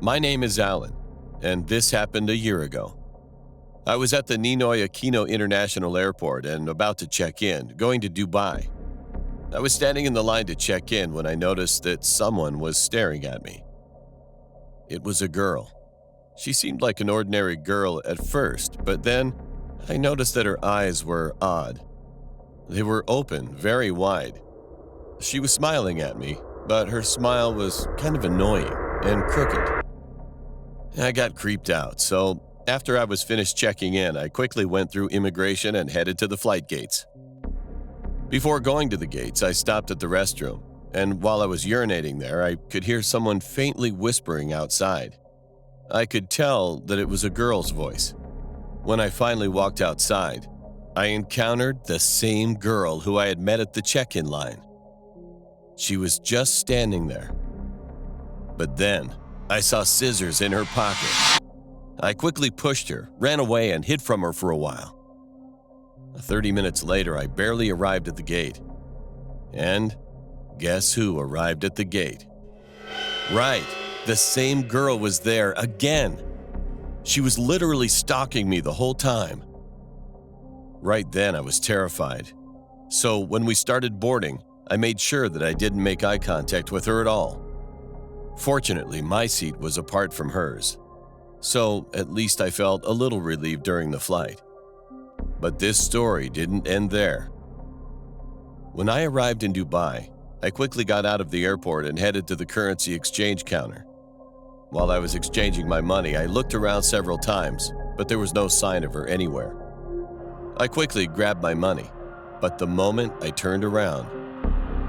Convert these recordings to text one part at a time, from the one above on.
My name is Alan, and this happened a year ago. I was at the Ninoy Aquino International Airport and about to check in, going to Dubai. I was standing in the line to check in when I noticed that someone was staring at me. It was a girl. She seemed like an ordinary girl at first, but then I noticed that her eyes were odd. They were open, very wide. She was smiling at me, but her smile was kind of annoying and crooked. I got creeped out, so after I was finished checking in, I quickly went through immigration and headed to the flight gates. Before going to the gates, I stopped at the restroom, and while I was urinating there, I could hear someone faintly whispering outside. I could tell that it was a girl's voice. When I finally walked outside, I encountered the same girl who I had met at the check-in line. She was just standing there. But then, I saw scissors in her pocket. I quickly pushed her, ran away, and hid from her for a while. 30 minutes later, I barely arrived at the gate. And guess who arrived at the gate? Right, the same girl was there again. She was literally stalking me the whole time. Right then, I was terrified. So when we started boarding, I made sure that I didn't make eye contact with her at all. Fortunately, my seat was apart from hers, so at least I felt a little relieved during the flight. But this story didn't end there. When I arrived in Dubai, I quickly got out of the airport and headed to the currency exchange counter. While I was exchanging my money, I looked around several times, but there was no sign of her anywhere. I quickly grabbed my money, but the moment I turned around,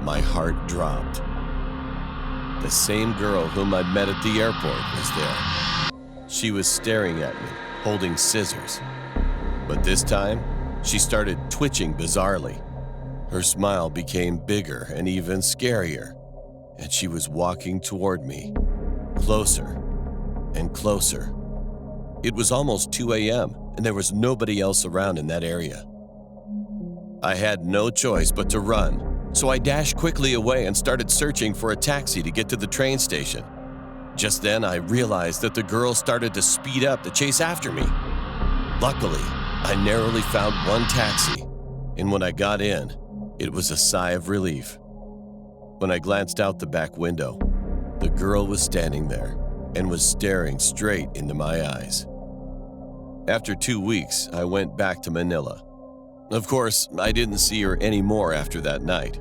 my heart dropped. The same girl whom I'd met at the airport was there. She was staring at me, holding scissors. But this time, she started twitching bizarrely. Her smile became bigger and even scarier, and she was walking toward me, closer and closer. It was almost 2 a.m., and there was nobody else around in that area. I had no choice but to run. So I dashed quickly away and started searching for a taxi to get to the train station. Just then, I realized that the girl started to speed up to chase after me. Luckily, I narrowly found one taxi, and when I got in, it was a sigh of relief. When I glanced out the back window, the girl was standing there and was staring straight into my eyes. After 2 weeks, I went back to Manila. Of course, I didn't see her anymore after that night.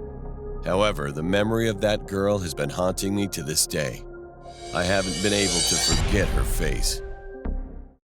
However, the memory of that girl has been haunting me to this day. I haven't been able to forget her face.